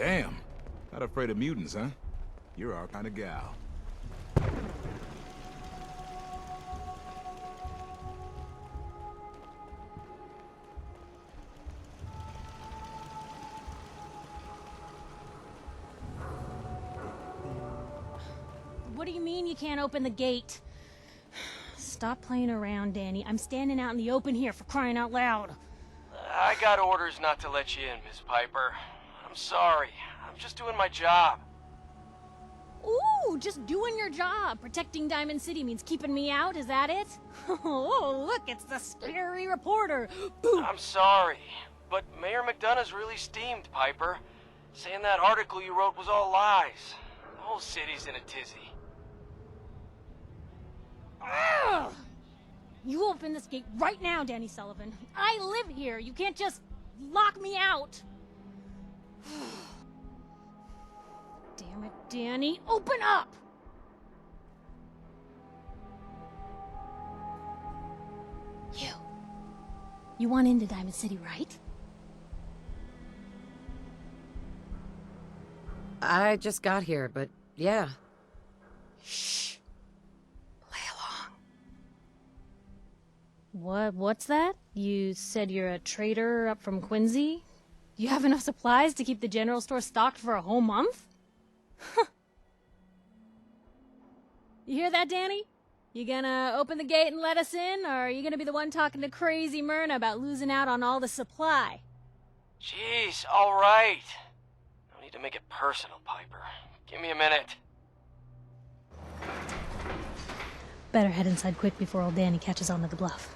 Damn. Not afraid of mutants, huh? You're our kind of gal. What do you mean you can't open the gate? Stop playing around, Danny. I'm standing out in the open here, for crying out loud. I got orders not to let you in, Miss Piper. I'm sorry. I'm just doing my job. Ooh, just doing your job. Protecting Diamond City means keeping me out, is that it? Oh, look, it's the scary reporter. Boom. I'm sorry, but Mayor McDonough's really steamed, Piper. Saying that article you wrote was all lies. The whole city's in a tizzy. Ugh. You open this gate right now, Danny Sullivan. I live here. You can't just lock me out. Damn it, Danny. Open up! You want into Diamond City, right? I just got here, but yeah. Shh. Play along. What's that? You said you're a trader up from Quincy? You have enough supplies to keep the general store stocked for a whole month? You hear that, Danny? You gonna open the gate and let us in, or are you gonna be the one talking to crazy Myrna about losing out on all the supply? Jeez, all right. No need to make it personal, Piper. Give me a minute. Better head inside quick before old Danny catches on to the bluff.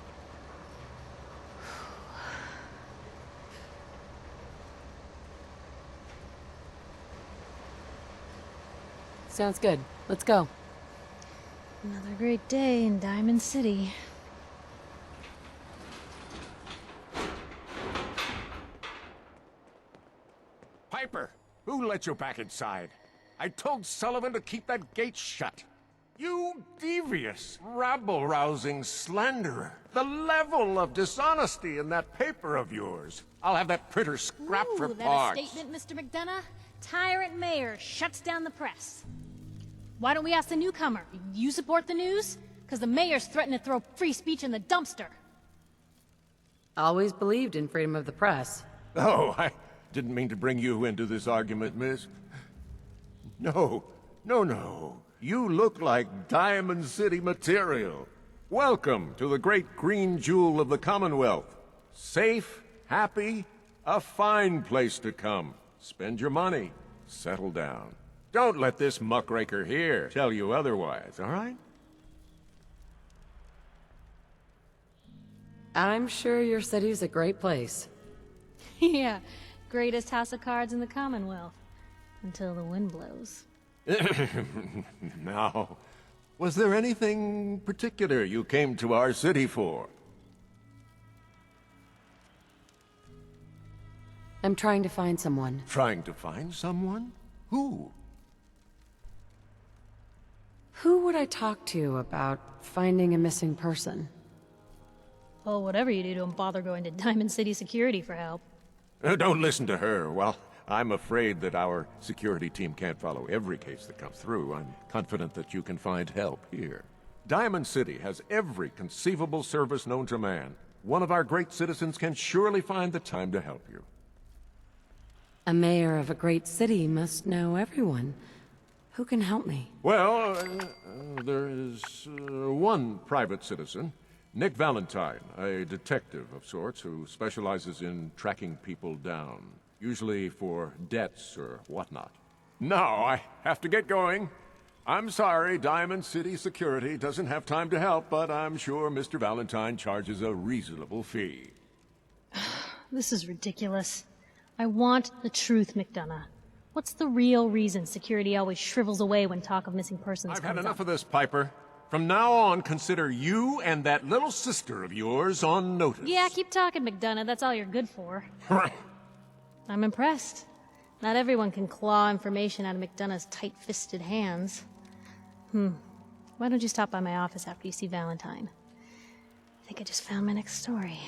Sounds good. Let's go. Another great day in Diamond City. Piper, who let you back inside? I told Sullivan to keep that gate shut. You devious, rabble-rousing slanderer. The level of dishonesty in that paper of yours. I'll have that printer scrapped for that parts. a statement, Mr. McDonough? Tyrant mayor shuts down the press. Why don't we ask the newcomer? You support the news? Because the mayor's threatened to throw free speech in the dumpster. Always believed in freedom of the press. Oh, I didn't mean to bring you into this argument, miss. No. You look like Diamond City material. Welcome to the great green jewel of the Commonwealth. Safe, happy, a fine place to come. Spend your money. Settle down. Don't let this muckraker here tell you otherwise, all right? I'm sure your city's a great place. Yeah, greatest house of cards in the Commonwealth. Until the wind blows. Now, was there anything particular you came to our city for? I'm trying to find someone. Trying to find someone? Who? Who would I talk to about finding a missing person? Well, whatever you do, don't bother going to Diamond City Security for help. Don't listen to her. Well, I'm afraid that our security team can't follow every case that comes through. I'm confident that you can find help here. Diamond City has every conceivable service known to man. One of our great citizens can surely find the time to help you. A mayor of a great city must know everyone. Who can help me? Well, there is one private citizen, Nick Valentine, a detective of sorts who specializes in tracking people down, usually for debts or whatnot. Now, I have to get going. I'm sorry, Diamond City Security doesn't have time to help, but I'm sure Mr. Valentine charges a reasonable fee. This is ridiculous. I want the truth, McDonough. What's the real reason security always shrivels away when talk of missing persons I've comes had enough up? of this, Piper. From now on, consider you and that little sister of yours on notice. Yeah, keep talking, McDonough. That's all you're good for. I'm impressed. Not everyone can claw information out of McDonough's tight-fisted hands. Why don't you stop by my office after you see Valentine? I think I just found my next story.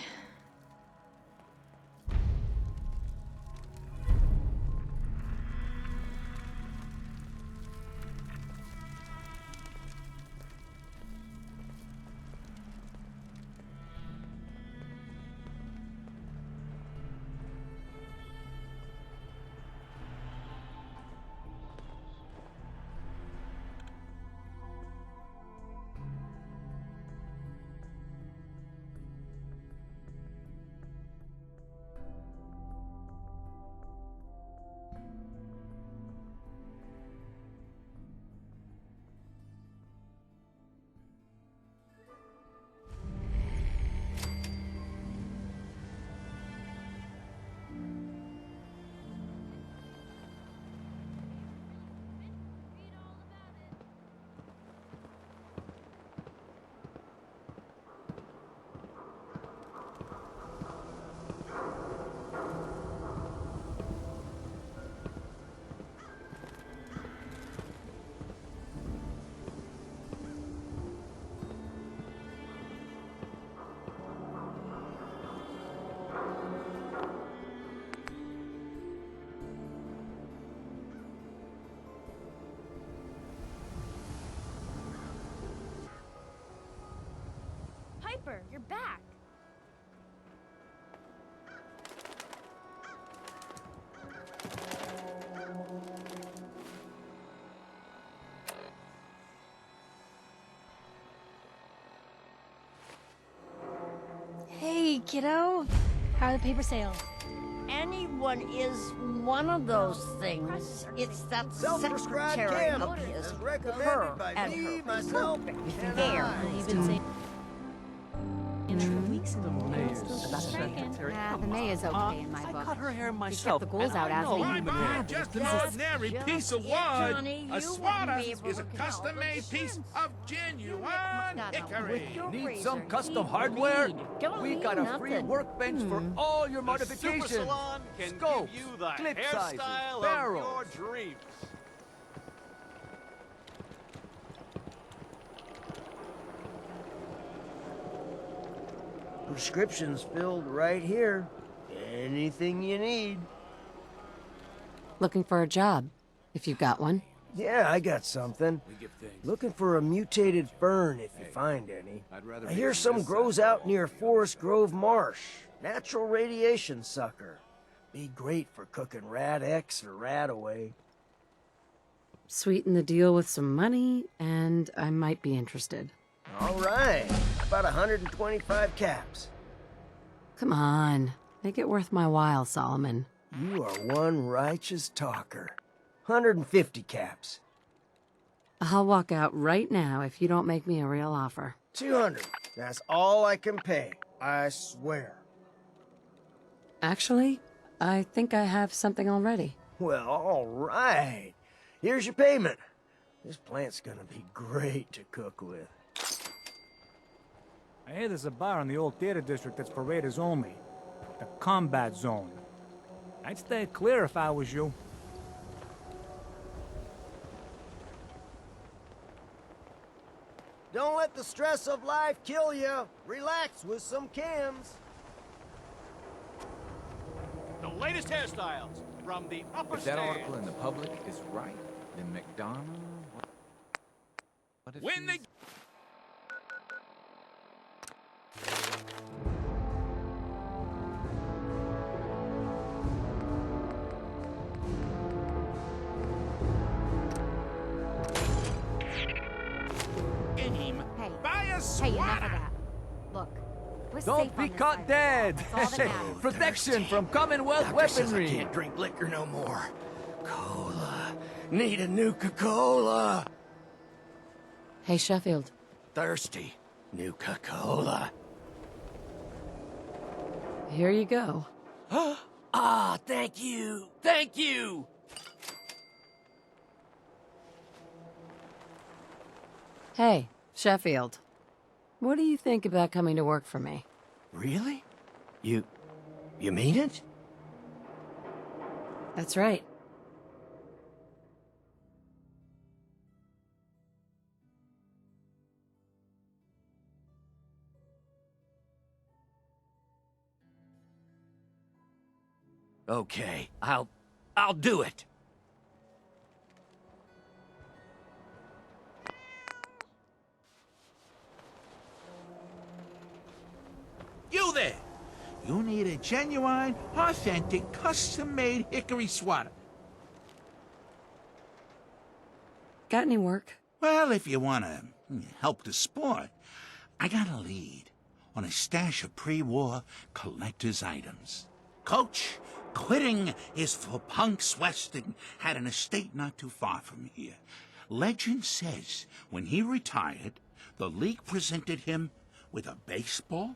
Piper, you're back. Hey, kiddo. How are the paper sales? Anyone is one of those things. It's that Self-prescribed secretary candle, of his, as her recommended by and me, her myself, perfect and hair. I. You've been saying in weeks and The May is okay in my book. I cut her hair You myself. kept the ghouls out, and I Ashley. know I'm I'm Just an That's ordinary just piece of it, wood. Johnny. A You swatter wouldn't be able is a to tell, custom-made but piece sure. of genuine With hickory. your Need razor, some custom he'd hardware? bleed. Don't We need got a free nothing. workbench for all your The Super modifications. Salon can Scopes, give you the clip hairstyle sizes, of barrels. your dreams. Prescriptions filled right here. Anything you need. Looking for a job, if you've got one. Yeah, I got something. Looking for a mutated fern if you find any. I hear some grows out near Forest Grove Marsh. Natural radiation sucker. Be great for cooking rat X or rat away. Sweeten the deal with some money, and I might be interested. All right, about 125 caps. Come on, make it worth my while, Solomon. You are one righteous talker. 150 caps. I'll walk out right now if you don't make me a real offer. 200. That's all I can pay. I swear. Actually, I think I have something already. Well, all right. Here's your payment. This plant's gonna be great to cook with. I hear there's a bar in the old theater district that's for raiders only. The combat zone. I'd stay clear if I was you. Don't let the stress of life kill you. Relax with some cans. The latest hairstyles from the upper If that stand. article in the public is right, then McDonough... What if When they she's- game Hey, by a hey, enough swatter. of that. Look, we're Don't safe be on this caught side of the dead. wall. That's all that matters. Protection from Commonwealth weaponry. Drink liquor no more. Cola. Need a Nuka-Cola. Hey, Sheffield. Thirsty. Nuka-Cola. Here you go. Ah, thank you. Thank you. Hey, Sheffield. What do you think about coming to work for me? Really? You mean it? That's right. Okay, I'll do it. You there! You need a genuine, authentic, custom-made hickory swatter. Got any work? Well, if you want to help the sport, I got a lead on a stash of pre-war collector's items. Coach, quitting is for punks west and had an estate not too far from here. Legend says when he retired, the league presented him with a baseball,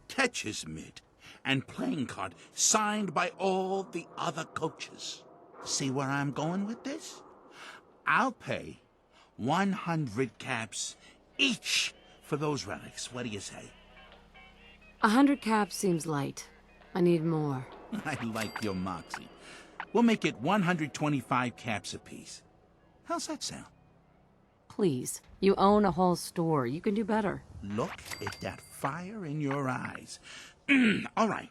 catcher's mitt, and playing card signed by all the other coaches. See where I'm going with this? I'll pay 100 caps each for those relics. What do you say? 100 caps seems light. I need more. I like your moxie. We'll make it 125 caps apiece. How's that sound? Please. You own a whole store. You can do better. Look at that fire in your eyes. All right.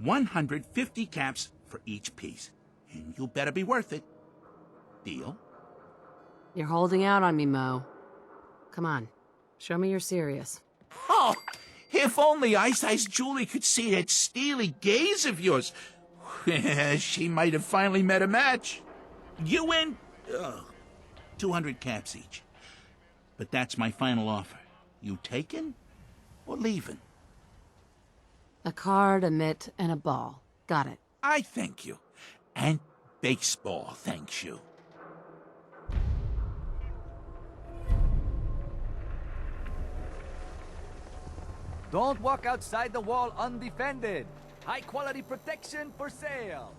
150 caps for each piece. And you better be worth it. Deal? You're holding out on me, Mo. Come on. Show me you're serious. Oh, If only Ice Julie could see that steely gaze of yours. She might have finally met a match. You win 200 caps each. But that's my final offer. You taking or leaving? A card, a mitt, and a ball. Got it. I thank you. And baseball thanks you. Don't walk outside the wall undefended. High quality protection for sale.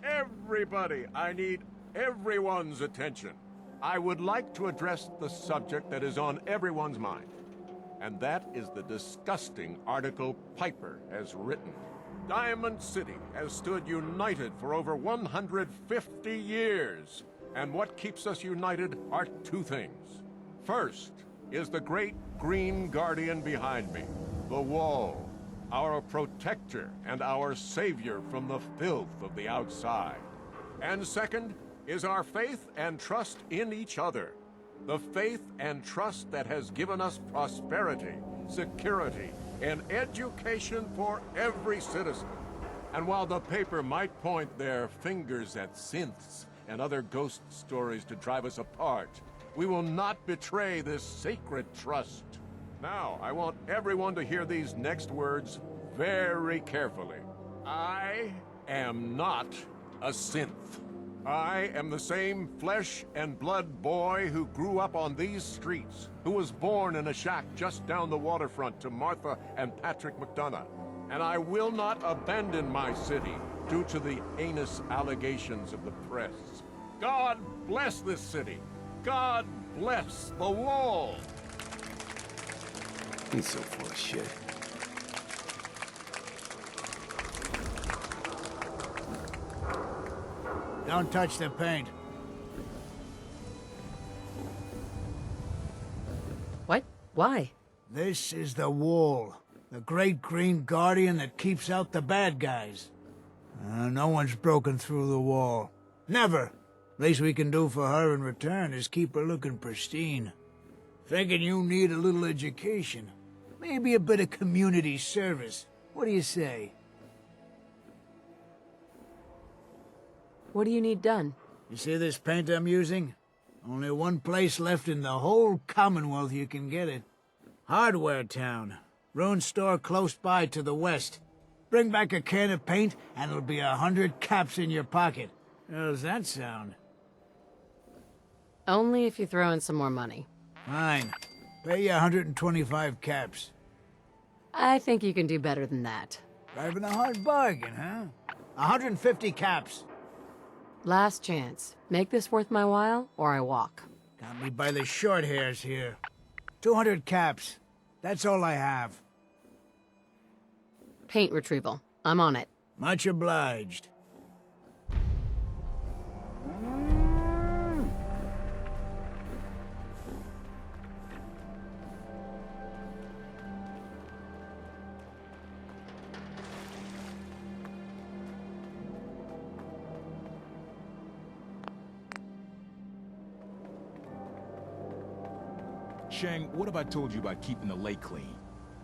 Everybody, I need everyone's attention. I would like to address the subject that is on everyone's mind. And that is the disgusting article Piper has written. Diamond City has stood united for over 150 years. And what keeps us united are two things. First is the great green guardian behind me, the wall. Our protector and our savior from the filth of the outside. And second is our faith and trust in each other. The faith and trust that has given us prosperity, security, and education for every citizen. And while the paper might point their fingers at synths and other ghost stories to drive us apart, we will not betray this sacred trust. Now, I want everyone to hear these next words very carefully. I am not a synth. I am the same flesh and blood boy who grew up on these streets, who was born in a shack just down the waterfront to Martha and Patrick McDonough. And I will not abandon my city due to the heinous allegations of the press. God bless this city. God bless the wall. He's so full of shit. Don't touch the paint. What? Why? This is the wall. The great green guardian that keeps out the bad guys. No one's broken through the wall. Never. Least we can do for her in return is keep her looking pristine. Thinking you need a little education. Maybe a bit of community service. What do you say? What do you need done? You see this paint I'm using? Only one place left in the whole Commonwealth you can get it. Hardware Town. Ruin store close by to the west. Bring back a can of paint and it'll be 100 caps in your pocket. How's that sound? Only if you throw in some more money. Fine. Pay you 125 caps. I think you can do better than that. Driving a hard bargain, huh? 150 caps. Last chance. Make this worth my while, or I walk. Got me by the short hairs here. 200 caps. That's all I have. Paint retrieval. I'm on it. Much obliged. Shang, what have I told you about keeping the lake clean?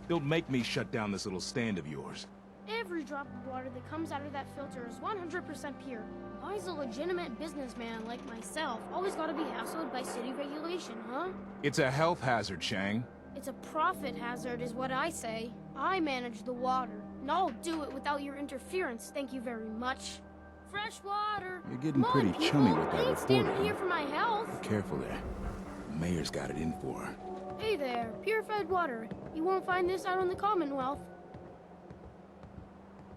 Don't make me shut down this little stand of yours. Every drop of water that comes out of that filter is 100% pure. Why is a legitimate businessman like myself always gotta be hassled by city regulation, huh? It's a health hazard, Shang. It's a profit hazard is what I say. I manage the water, and I'll do it without your interference, thank you very much. Fresh water! You're getting Come pretty on, people. chummy with that I ain't standing reporting. here for my health. Be careful there. The mayor's got it in for her. Hey there, purified water. You won't find this out on the Commonwealth.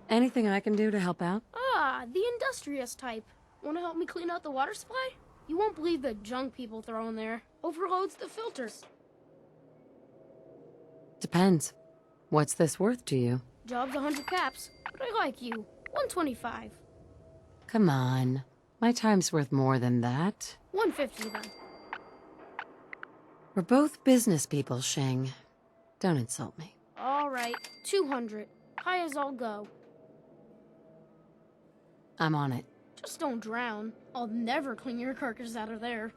Anything I can do to help out? Ah, the industrious type. Wanna help me clean out the water supply? You won't believe the junk people throw in there. Overloads the filters. Depends. What's this worth to you? Job's 100 caps, but I like you. 125. Come on. My time's worth more than that. 150 then. We're both business people, Sheng. Don't insult me. Alright, 200. High as I'll go. I'm on it. Just don't drown. I'll never clean your carcass out of there.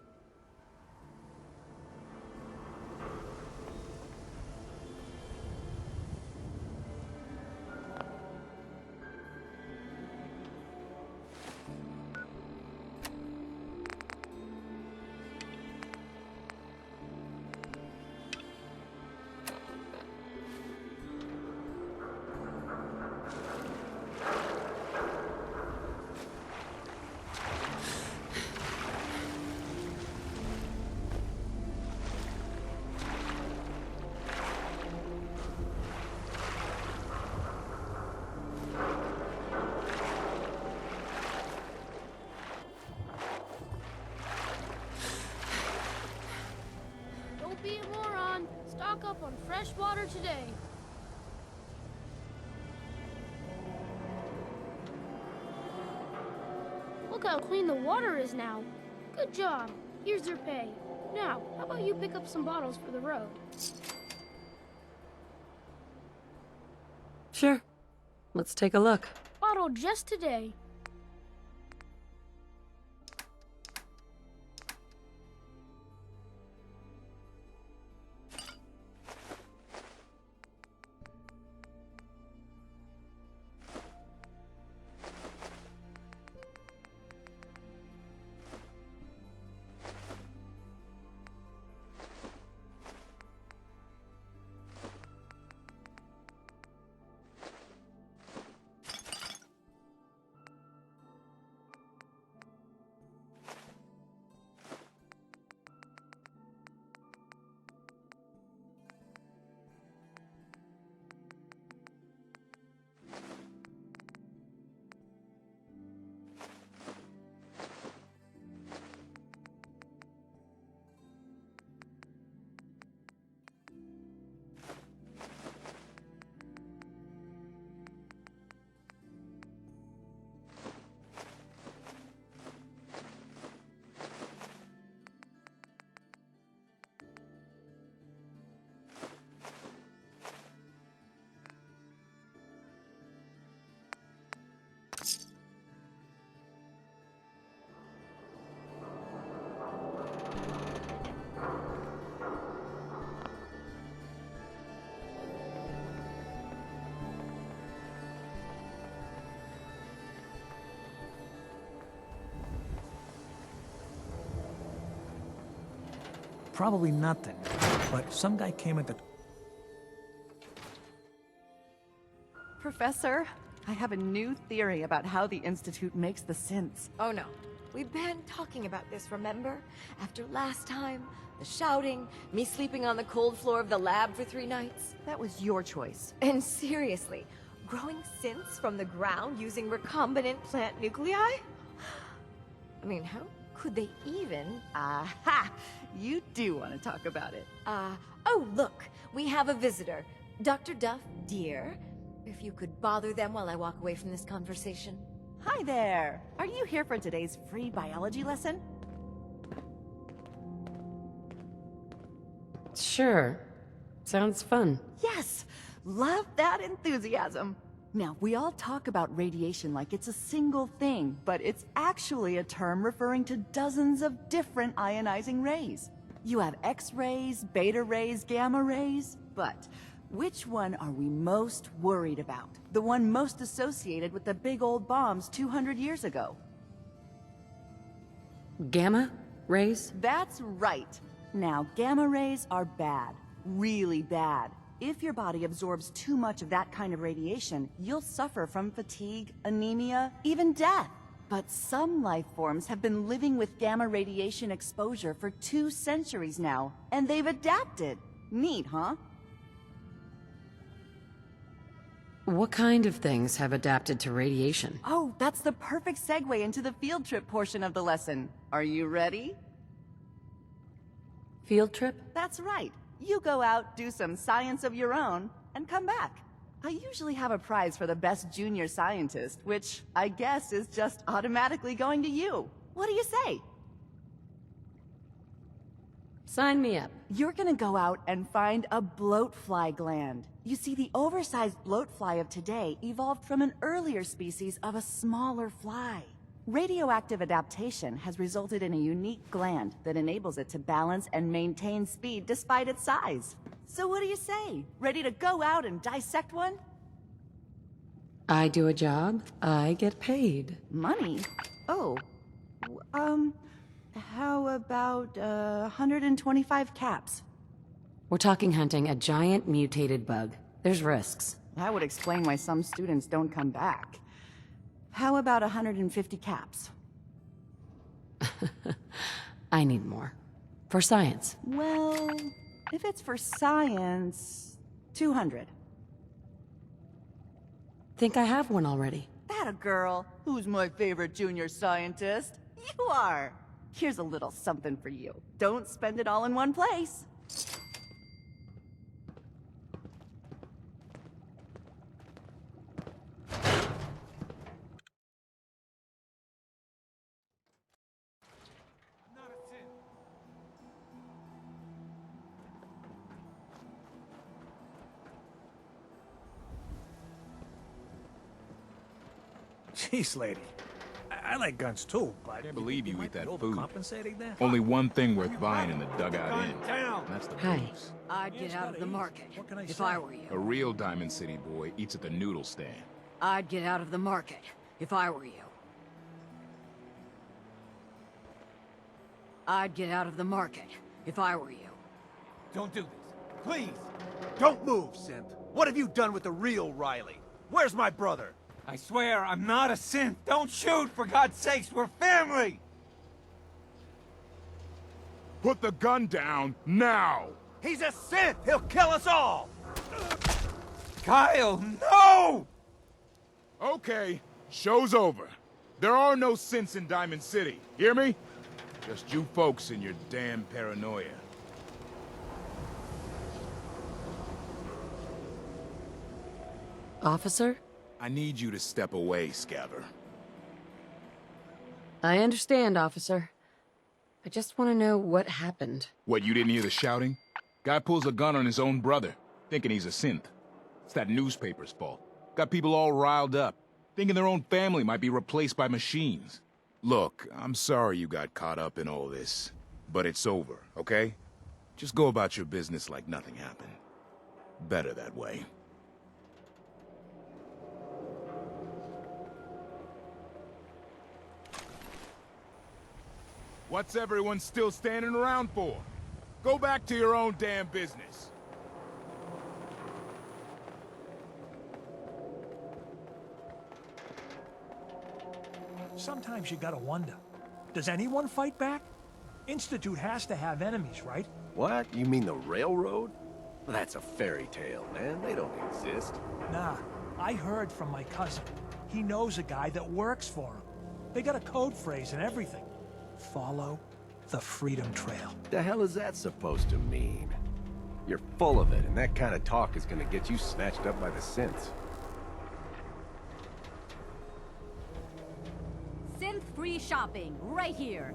Be a moron. Stock up on fresh water today. Look how clean the water is now. Good job. Here's your pay. Now, how about you pick up some bottles for the road? Sure. Let's take a look. Bottle just today. Probably nothing, but some guy came at the... Professor, I have a new theory about how the Institute makes the synths. Oh no. We've been talking about this, remember? After last time, the shouting, me sleeping on the cold floor of the lab for 3 nights. That was your choice. And seriously, growing synths from the ground using recombinant plant nuclei? I mean, how could they even? Aha! You do want to talk about it. Oh look, we have a visitor. Dr. Duff, dear. If you could bother them while I walk away from this conversation. Hi there! Are you here for today's free biology lesson? Sure. Sounds fun. Yes! Love that enthusiasm! Now, we all talk about radiation like it's a single thing, but it's actually a term referring to dozens of different ionizing rays. You have X-rays, beta rays, gamma rays, but which one are we most worried about? The one most associated with the big old bombs 200 years ago. Gamma rays? That's right. Now, gamma rays are bad. Really bad. If your body absorbs too much of that kind of radiation, you'll suffer from fatigue, anemia, even death. But some life forms have been living with gamma radiation exposure for 2 centuries now, and they've adapted. Neat, huh? What kind of things have adapted to radiation? Oh, that's the perfect segue into the field trip portion of the lesson. Are you ready? Field trip? That's right. You go out, do some science of your own, and come back. I usually have a prize for the best junior scientist, which I guess is just automatically going to you. What do you say? Sign me up. You're gonna go out and find a bloatfly gland. You see, the oversized bloatfly of today evolved from an earlier species of a smaller fly. Radioactive adaptation has resulted in a unique gland that enables it to balance and maintain speed despite its size. So what do you say? Ready to go out and dissect one? I do a job, I get paid. Money? Oh. How about 125 caps? We're talking hunting a giant mutated bug. There's risks. That would explain why some students don't come back. How about 150 caps? I need more. For science. Well, if it's for science, 200. Think I have one already. That a girl. Who's my favorite junior scientist? You are. Here's a little something for you. Don't spend it all in one place. Jeez, lady. I like guns too, but... I can't believe you eat that food. Overcompensating there? Only one thing worth buying in the dugout inn. And that's the Hi. booze. I'd get out of the market if I were you. A real Diamond City boy eats at the noodle stand. I'd get out of the market if I were you. I'd get out of the market if I were you. Don't do this. Please! Don't move, synth! What have you done with the real Riley? Where's my brother? I swear, I'm not a synth! Don't shoot, for God's sakes! We're family! Put the gun down, now! He's a synth! He'll kill us all! Kyle, no! Okay, show's over. There are no synths in Diamond City, hear me? Just you folks and your damn paranoia. Officer? I need you to step away, Scabber. I understand, officer. I just want to know what happened. What, you didn't hear the shouting? Guy pulls a gun on his own brother, thinking he's a synth. It's that newspaper's fault. Got people all riled up, thinking their own family might be replaced by machines. Look, I'm sorry you got caught up in all this, but it's over, okay? Just go about your business like nothing happened. Better that way. What's everyone still standing around for? Go back to your own damn business. Sometimes you gotta wonder. Does anyone fight back? Institute has to have enemies, right? What? You mean the railroad? That's a fairy tale, man. They don't exist. Nah, I heard from my cousin. He knows a guy that works for him. They got a code phrase and everything. Follow the Freedom Trail. The hell is that supposed to mean? You're full of it, and that kind of talk is gonna get you snatched up by the synths. Synth-free shopping, right here.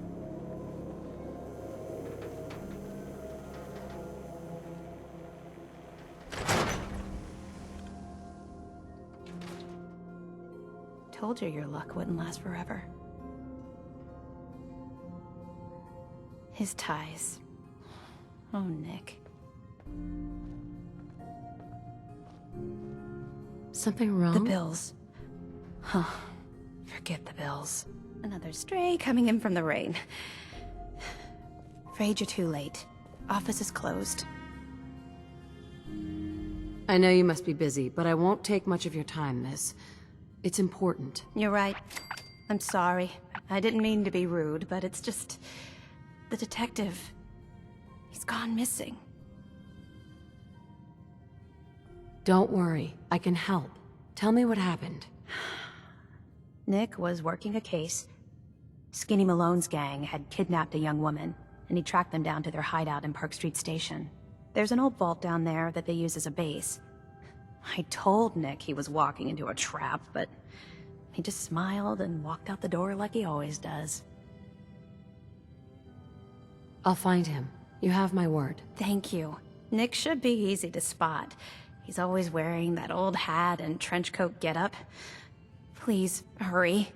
Told you your luck wouldn't last forever. His ties. Oh, Nick. Something wrong? The bills. Huh. Forget the bills. Another stray coming in from the rain. Afraid you're too late. Office is closed. I know you must be busy, but I won't take much of your time, miss. It's important. You're right. I'm sorry. I didn't mean to be rude, but it's just... the detective... he's gone missing. Don't worry, I can help. Tell me what happened. Nick was working a case. Skinny Malone's gang had kidnapped a young woman, and he tracked them down to their hideout in Park Street Station. There's an old vault down there that they use as a base. I told Nick he was walking into a trap, but he just smiled and walked out the door like he always does. I'll find him. You have my word. Thank you. Nick should be easy to spot. He's always wearing that old hat and trench coat getup. Please, hurry.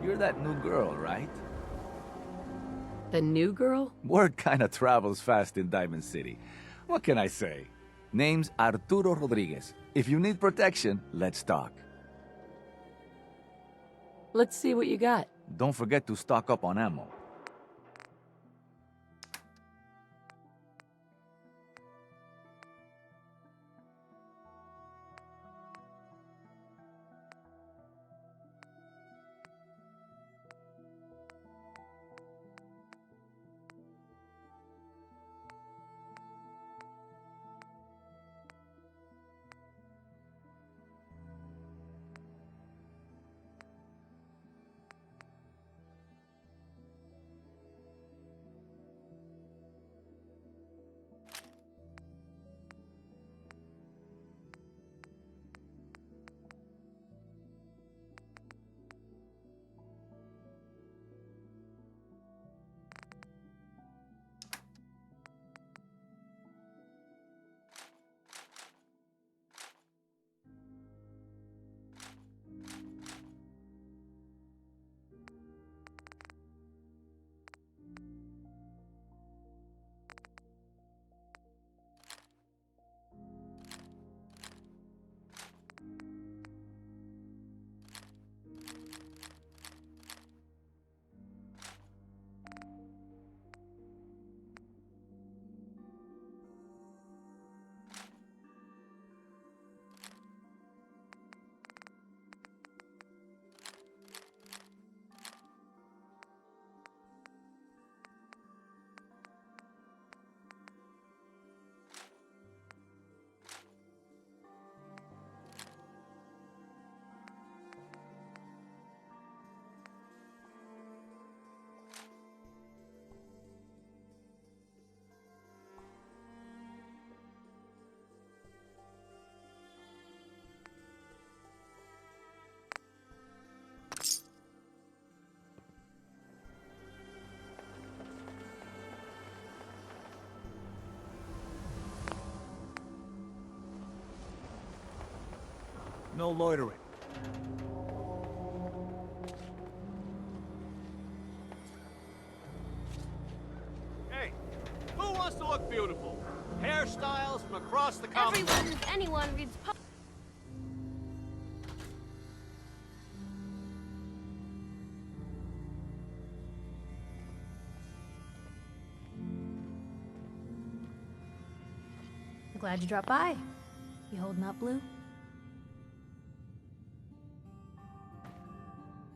You're that new girl, right? The new girl? Word kinda travels fast in Diamond City. What can I say? Name's Arturo Rodriguez. If you need protection, let's talk. Let's see what you got. Don't forget to stock up on ammo. No loitering. Hey, who wants to look beautiful? Hairstyles from across the common. Everyone, anyone reads pub. Glad you dropped by. You holding up, Blue?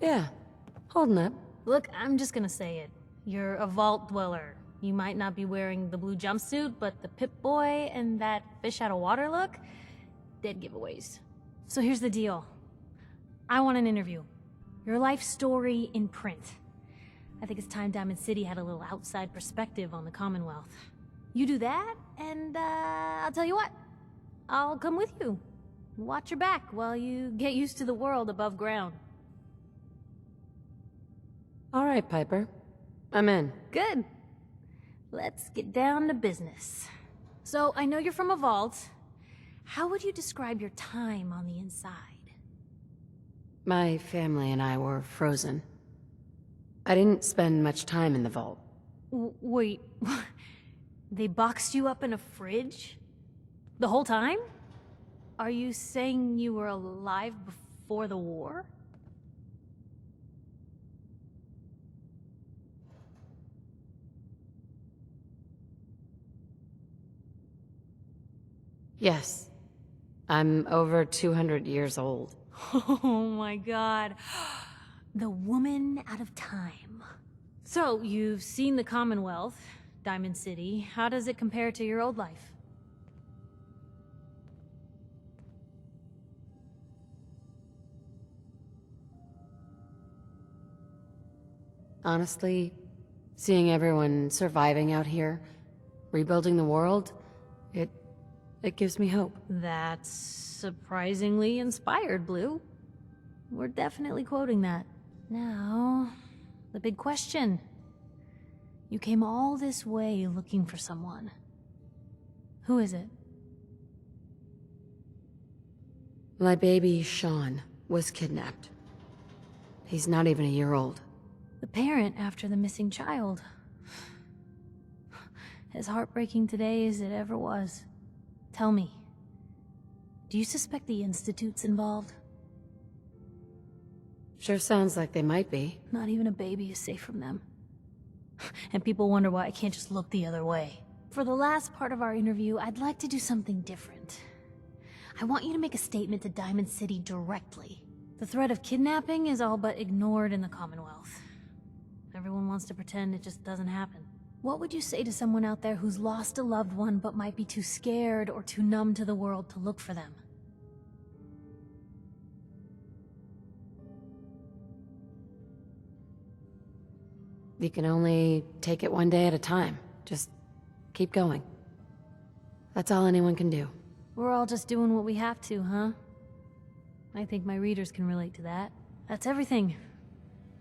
Yeah, holding up. Look, I'm just gonna say it. You're a vault dweller. You might not be wearing the blue jumpsuit, but the Pip-Boy and that fish out of water look? Dead giveaways. So here's the deal. I want an interview. Your life story in print. I think it's time Diamond City had a little outside perspective on the Commonwealth. You do that, and I'll tell you what. I'll come with you. Watch your back while you get used to the world above ground. All right, Piper. I'm in. Good. Let's get down to business. So, I know you're from a vault. How would you describe your time on the inside? My family and I were frozen. I didn't spend much time in the vault. Wait, they boxed you up in a fridge? The whole time? Are you saying you were alive before the war? Yes. I'm over 200 years old. Oh my god. The woman out of time. So, you've seen the Commonwealth, Diamond City. How does it compare to your old life? Honestly, seeing everyone surviving out here, rebuilding the world, it gives me hope. That's surprisingly inspired, Blue. We're definitely quoting that. Now, the big question. You came all this way looking for someone. Who is it? My baby, Sean, was kidnapped. He's not even a year old. The parent after the missing child. As heartbreaking today as it ever was. Tell me, do you suspect the Institute's involved? Sure sounds like they might be. Not even a baby is safe from them. And people wonder why I can't just look the other way. For the last part of our interview, I'd like to do something different. I want you to make a statement to Diamond City directly. The threat of kidnapping is all but ignored in the Commonwealth. Everyone wants to pretend it just doesn't happen. What would you say to someone out there who's lost a loved one but might be too scared or too numb to the world to look for them? You can only take it one day at a time. Just keep going. That's all anyone can do. We're all just doing what we have to, huh? I think my readers can relate to that. That's everything.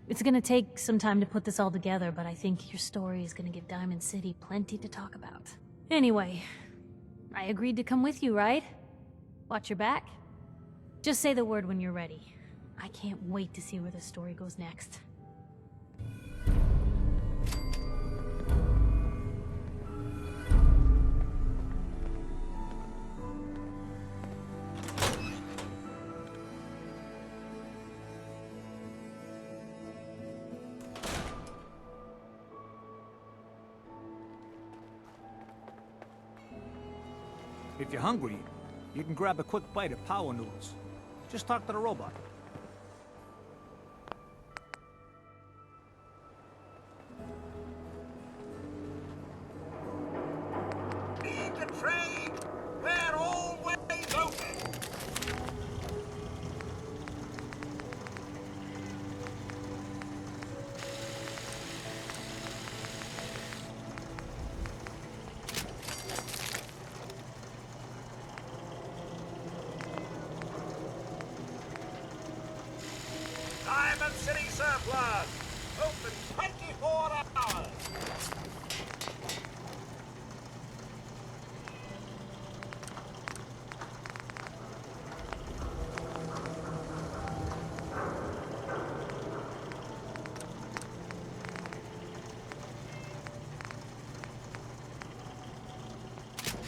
It's gonna take some time to put this all together, but I think your story is gonna give Diamond City plenty to talk about. Anyway, I agreed to come with you, right? Watch your back? Just say the word when you're ready. I can't wait to see where the story goes next. If you're hungry, you can grab a quick bite of power noodles. Just talk to the robot. Need to trade? We're always open. Diamond City Surplus. Open 24 hours.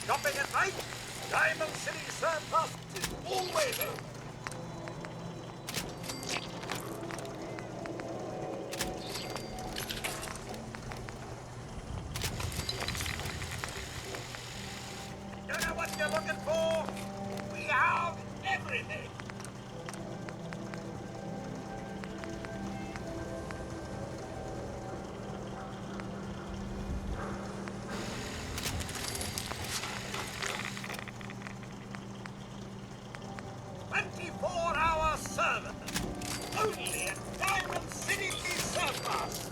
Shopping at night? Diamond City Surplus is always open. You know what you're looking for? We have everything. Service. Only at Diamond City Surplus.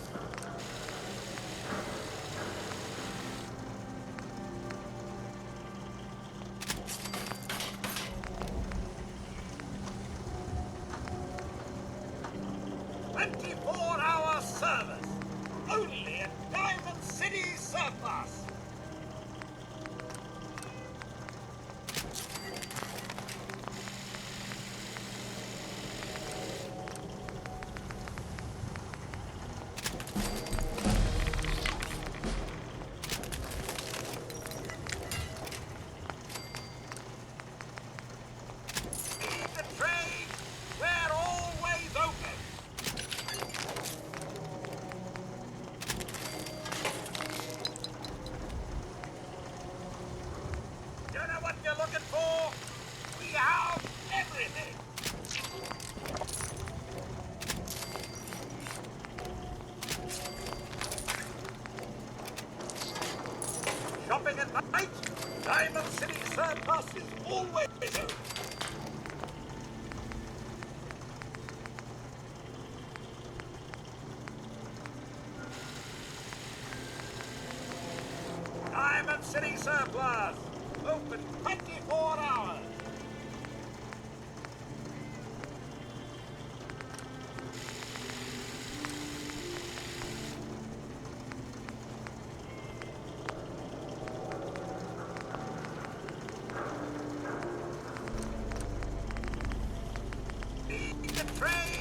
"24-hour service. Only at Diamond City Surplus." Need the trade? We're right? Diamond City surplus is always open. Diamond City surplus, open 24 hours. Need the train!